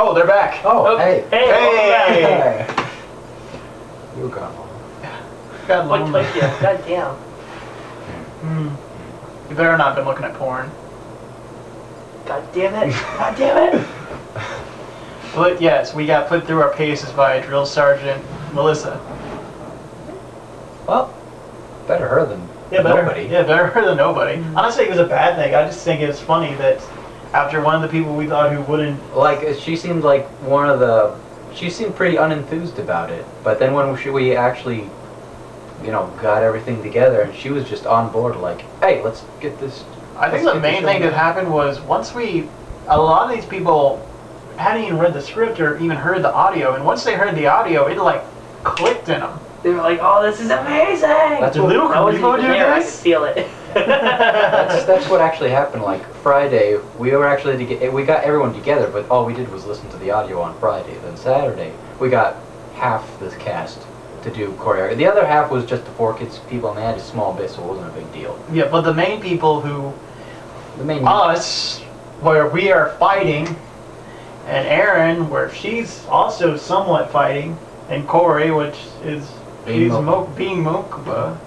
Oh, they're back. Oh, hey. Hey. You were gone. Got What lonely. took you? God damn. You better not been looking at porn. God damn it. God damn it. But yes, we got put through our paces by Drill Sergeant Melissa. Well, better her than nobody. Better her than nobody. Honestly, it was a bad thing. I just think it's funny that after one of the people we thought who wouldn't... Like, she seemed like one of the... She seemed pretty unenthused about it. But then when we actually, you know, got everything together, and she was just on board, like, hey, let's get this... I think the main thing that happened was once a lot of these people hadn't even read the script or even heard the audio, and once they heard the audio, it like clicked in them. They were like, oh, this is amazing. That's what Luke, I wasn't even there. I could this? feel it. That's what actually happened. Like Friday, we were actually we got everyone together, but all we did was listen to the audio on Friday. Then Saturday, we got half the cast to do choreography. The other half was just the 4 kids people, and they had a small bit, so it wasn't a big deal. Yeah, but the main people who... The main us, where we are fighting, and Erin, where she's also somewhat fighting, and Corey, which is being Mokuba.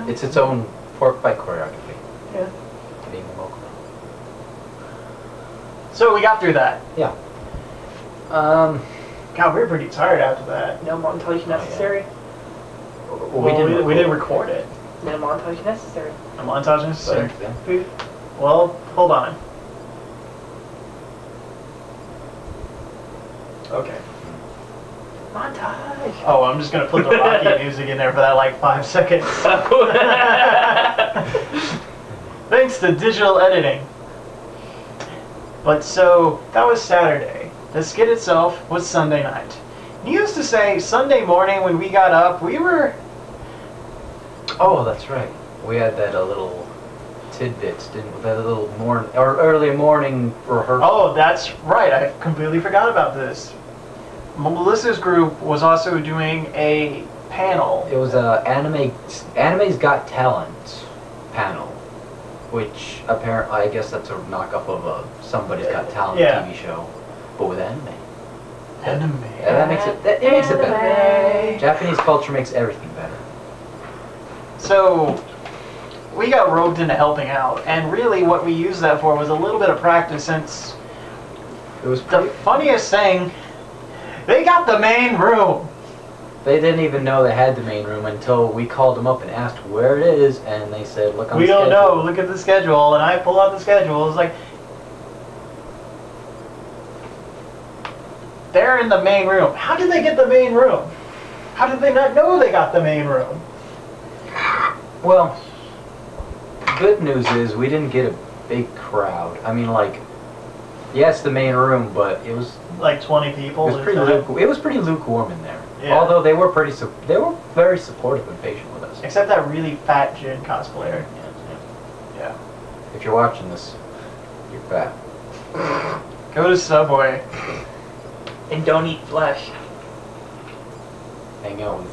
It's its own fork fight choreography. Yeah. Being Mokuba. So we got through that. Yeah. God, we were pretty tired after that. No montage necessary. Well, We didn't record it. No montage necessary. A montage necessary. Yeah. Well, hold on. Okay. Montage. Oh, I'm just gonna put the Rocky music in there for that like 5 seconds. Thanks to digital editing. But so, that was Saturday. The skit itself was Sunday night. Needless to say, Sunday morning when we got up, we were... Oh, that's right. We had that little tidbits, didn't we? That little early morning rehearsal. Oh, that's right. I completely forgot about this. Melissa's group was also doing a panel. It was a Anime's Got Talent panel, which apparently I guess that's a knockoff of a Somebody's Got Talent TV show, but with anime. Anime. And that makes it better. Japanese culture makes everything better. So we got roped into helping out, and really what we used that for was a little bit of practice, since It was the funniest thing, they got the main room. They didn't even know they had the main room until we called them up and asked where it is, and they said, look on the schedule. We don't know, look at the schedule, and I pull out the schedule, it's like, they're in the main room. How did they get the main room? How did they not know they got the main room? Well, good news is we didn't get a big crowd. I mean, like, yes, the main room, but it was Like 20 people. it was pretty lukewarm in there. Yeah. Although they were very supportive and patient with us. Except that really fat Jin cosplayer. Yeah. If you're watching this, you're fat. Go to Subway. And don't eat flesh. Hang out with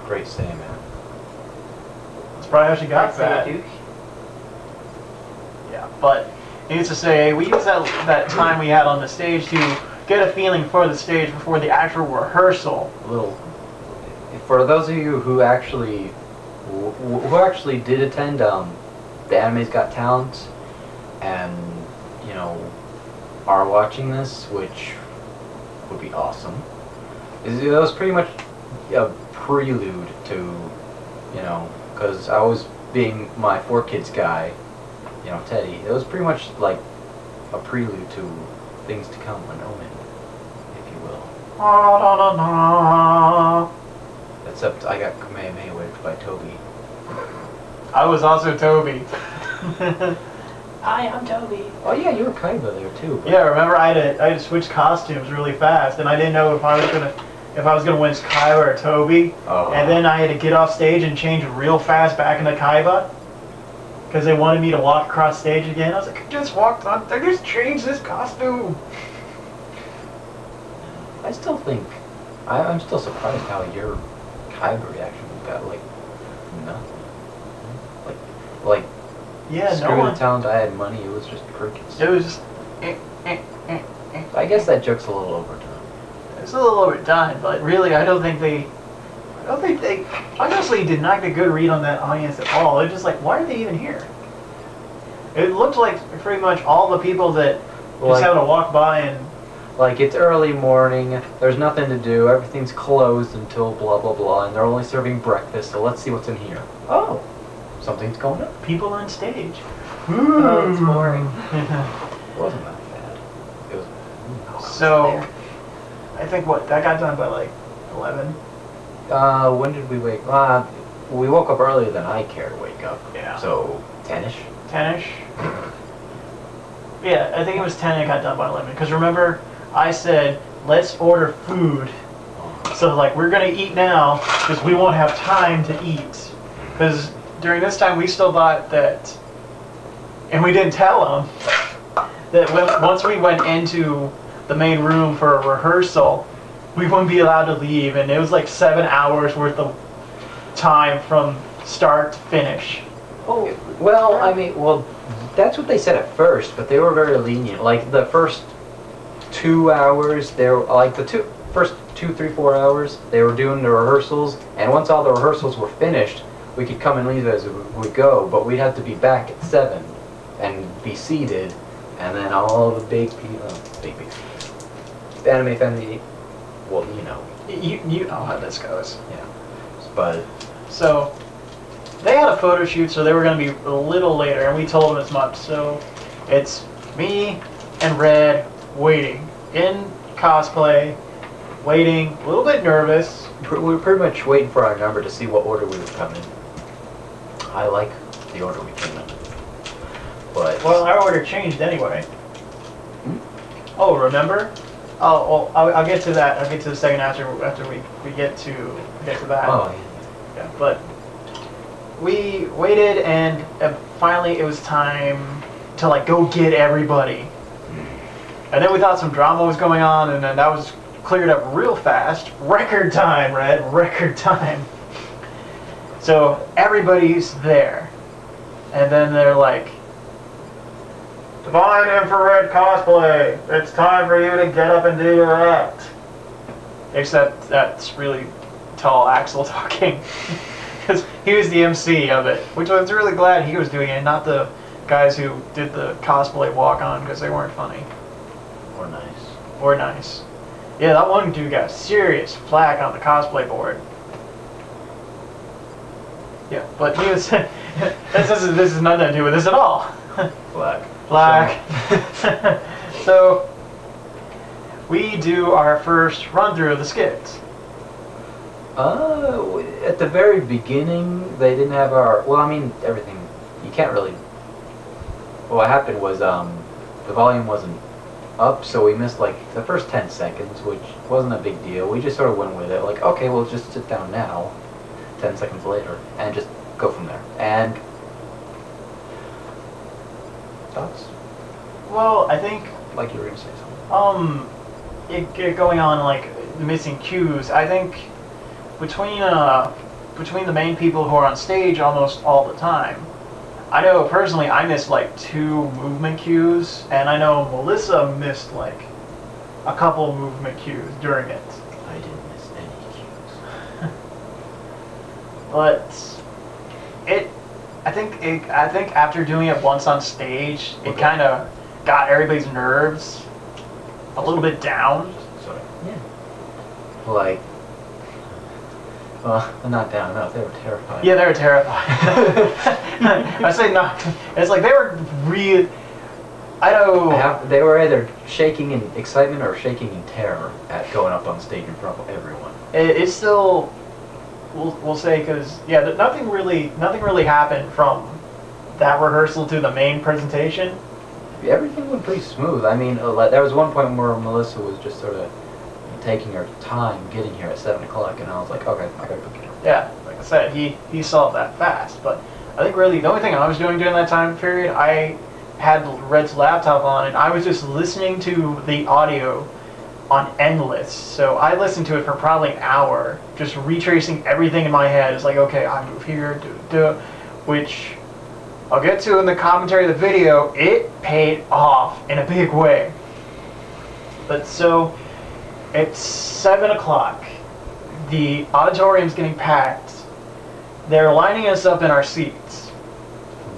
Great Saiyaman. That's probably how she got That's how fat. you do. Yeah, but needless to say, we used that time we had on the stage to get a feeling for the stage before the actual rehearsal. For those of you who actually did attend the Anime's Got Talent, and you know are watching this, which would be awesome. It was pretty much a prelude to, you know, because I was being my 4 kids guy, you know, Teddy. It was pretty much like a prelude to things to come, an omen, if you will. Except I got Kamehameha whipped by Toby. I was also Toby. Hi, I'm Toby. Oh yeah, you were Kaiba there too. Yeah, remember I had to switch costumes really fast, and I didn't know if I was gonna win as Kaiba or Toby. Oh. And then I had to get off stage and change real fast back into Kaiba, because they wanted me to walk across stage again. I was like, I just walked on. I just changed this costume. I still think I'm still surprised how your Kaiba reaction got like nothing. Like Yeah, screw no the one. talent. I had money. It was just crickets. It was just. I guess that joke's a little overdone. It's a little overdone, but really, I don't think they honestly did not get a good read on that audience at all. They're just like, why are they even here? It looked like pretty much all the people that just happened to walk by and... Like, it's early morning, there's nothing to do, everything's closed until blah blah blah, and they're only serving breakfast, so let's see what's in here. Oh, something's going on. People on stage. Oh, it's boring. It wasn't that bad. It was... So, I think that got done by like 11? When did we wake we woke up earlier than I care to wake up. Yeah. So, 10-ish? 10-ish? Yeah, I think it was 10 and it got done by 11. Because remember, I said, let's order food. So, like, we're going to eat now because we won't have time to eat. Because during this time, we still thought that, and we didn't tell them, that once we went into the main room for a rehearsal, we wouldn't be allowed to leave. And it was like 7 hours worth of time from start to finish. Oh, well, I mean, that's what they said at first, but they were very lenient. Like, the first 2 hours, they were, like, first 2, 3, 4 hours, they were doing the rehearsals, and once all the rehearsals were finished, we could come and leave as we go, but we'd have to be back at 7 and be seated, and then all the big people, anime family, well, you know. You know how this goes. Yeah. But... So, they had a photo shoot, so they were going to be a little later, and we told them as much. So, it's me and Red waiting in cosplay, waiting, a little bit nervous. We were pretty much waiting for our number to see what order we would come in. I like the order we came in. But... Well, our order changed anyway. Oh, remember? Oh, well, I'll get to that. I'll get to the second after we get to that. Oh, yeah. But we waited, and finally it was time to like go get everybody. And then we thought some drama was going on, and then that was cleared up real fast. Record time, Red. Record time. So everybody's there, and then they're like, Divine Infrared Cosplay, it's time for you to get up and do your act. Except that's really tall Axel talking. Because he was the MC of it, which I was really glad he was doing it, not the guys who did the cosplay walk-on, because they weren't funny. or nice. Or nice. Yeah, that one dude got serious flack on the cosplay board. Yeah, but he was... this is nothing to do with this at all. Black. So, we do our first run-through of the skits. At the very beginning, they didn't have our... Well, I mean, everything... You can't really... What happened was, the volume wasn't up, so we missed, like, the first 10 seconds, which wasn't a big deal. We just sort of went with it, like, okay, we'll just sit down now, 10 seconds later, and just go from there. And... Thoughts? Well, I think... Like you were going to say something. It going on, like, the missing cues, I think between the main people who are on stage almost all the time, I know personally I missed like 2 movement cues, and I know Melissa missed like a couple movement cues during it. I didn't miss any cues. But I think after doing it once on stage, it kind of got everybody's nerves a little bit down. Sort of. Yeah. Like, well, not down enough. They were terrified. Yeah, they were terrified. I say not. It's like they were real. I know. They were either shaking in excitement or shaking in terror at going up on stage in front of everyone. It's still. We'll say because nothing really happened from that rehearsal to the main presentation. Everything went pretty smooth. I mean, there was one point where Melissa was just sort of taking her time getting here at 7 o'clock, and I was like, okay, I gotta go get her. Yeah, like I said, he solved that fast. But I think really the only thing I was doing during that time period, I had Red's laptop on, and I was just listening to the audio on Endless. So I listened to it for probably an hour, just retracing everything in my head. It's like, okay, I move here, which I'll get to in the commentary of the video. It paid off in a big way. But so, it's 7 o'clock. The auditorium's getting packed. They're lining us up in our seats.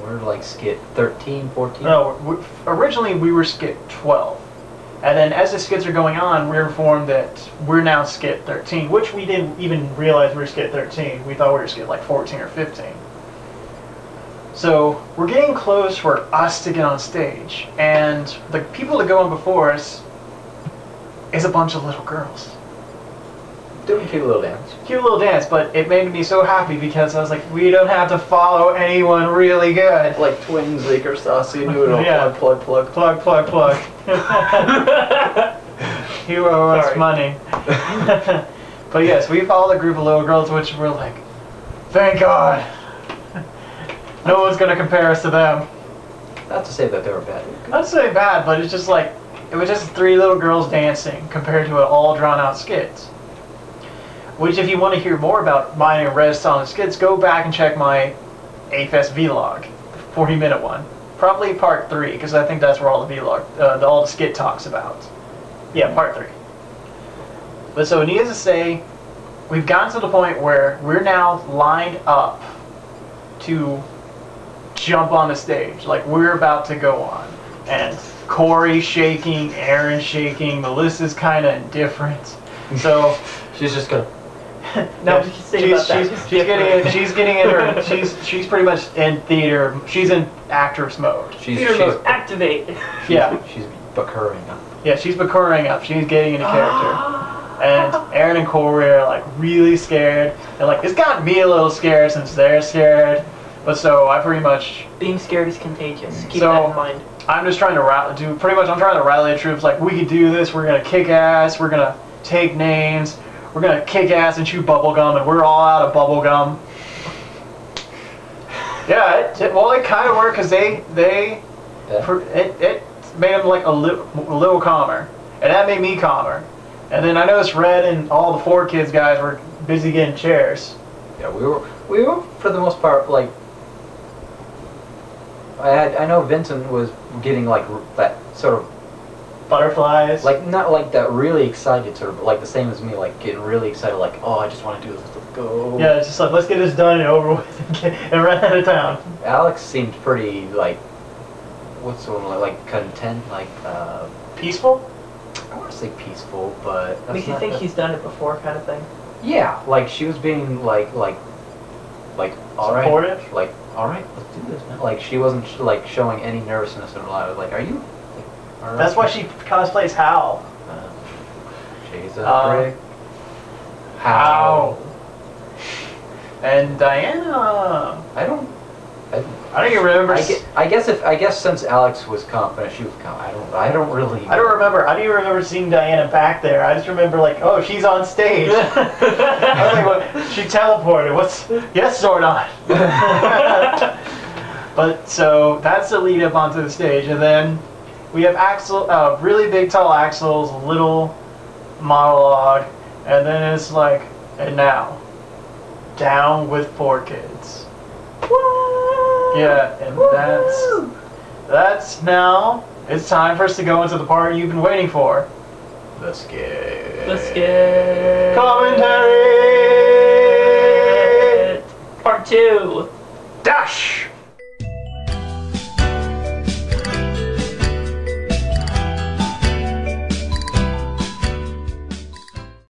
We're like skit 13, 14. No, originally we were skit 12. And then as the skits are going on, we're informed that we're now skit 13, which we didn't even realize we were skit 13. We thought we were skit like 14 or 15. So we're getting close for us to get on stage. And the people that go on before us is a bunch of little girls. Doing a cute little dance. Cute little dance, but it made me so happy because I was like, we don't have to follow anyone really good. Like twins, Baker saucy noodle. Yeah. Plug, plug, plug. Plug, plug, plug. You owe us Sorry. money. But yes, we followed a group of little girls, which were like, thank God. No one's going to compare us to them. Not to say that they were bad. Not to say bad, but it's just like, it was just 3 little girls dancing compared to an all drawn out skits. Which, if you want to hear more about mine and Red's song skits, go back and check my A-Fest vlog, 40-minute one. Probably part 3, because I think that's where all the vlog, all the skit talks about. Yeah, part 3. But so, needless to say, we've gotten to the point where we're now lined up to jump on the stage. Like, we're about to go on. And Corey's shaking, Aaron's shaking, Melissa's kind of indifferent. So... She's just gonna. No, we can say about that. She's pretty much in theater. She's in actress mode. Theater mode, activate. Yeah, She's buckering up. yeah, she's buckering up. She's getting into character. And Aaron and Corey are like really scared. And like it's gotten me a little scared since they're scared. But so I pretty much Being scared is contagious. Keep So- that in mind. I'm just trying to I'm trying to rally the troops. Like we can do this. We're gonna kick ass. We're gonna take names. We're gonna kick ass and chew bubble gum, and we're all out of bubble gum. Yeah, it kind of worked because it made them like a little calmer, and that made me calmer. And then I noticed Red and all the 4 kids guys were busy getting chairs. Yeah, we were for the most part like. I know Vincent was getting like that sort of Butterflies. like not like that really excited sort of like the same as me, like getting really excited, like, oh, I just want to do this, let's go. Yeah, it's just like let's get this done and over with and run out of town. Alex seemed pretty like what's the one like content, like Peaceful. I want to say peaceful, but that's Makes you not think the- she's done it before, kind of thing. Yeah, like she was being like all right, Supportive? like all right, let's do this, man. Like she wasn't like showing any nervousness in her life. Like, are you? Like, all right? That's why she cosplays Hal. She's a brick. How? And Diana. I don't even remember. I guess since Alex was confident, she was confident. I don't really. I don't remember. I don't even remember seeing Diana back there. I just remember like, oh, she's on stage. I was like, what? She teleported. What's yes or not? But so that's the lead up onto the stage, and then we have Axel, really big tall Axel's little monologue, and then it's like, and now, down with 4 kids. Yeah, and that's now. It's time for us to go into the part you've been waiting for. The skit. The skit. Commentary. Part 2. Dash.